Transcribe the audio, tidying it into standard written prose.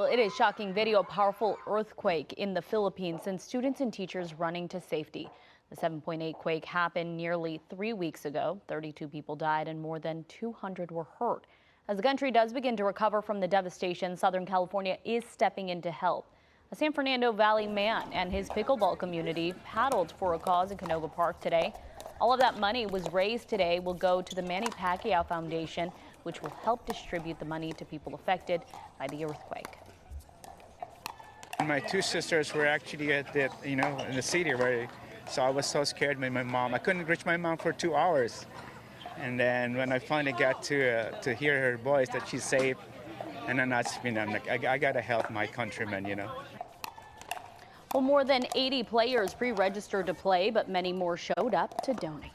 Well, it is shocking video, a powerful earthquake in the Philippines sends students and teachers running to safety. The 7.8 quake happened nearly 3 weeks ago. 32 people died and more than 200 were hurt. As the country does begin to recover from the devastation, Southern California is stepping in to help. A San Fernando Valley man and his pickleball community paddled for a cause in Canoga Park today. All of that money was raised today will go to the Manny Pacquiao Foundation, which will help distribute the money to people affected by the earthquake. My two sisters were actually at the, in the city, right? So I was so scared with my mom. I couldn't reach my mom for 2 hours. And then when I finally got to hear her voice that she's safe, and then I'm like, I gotta help my countrymen, Well, more than 80 players pre-registered to play, but many more showed up to donate.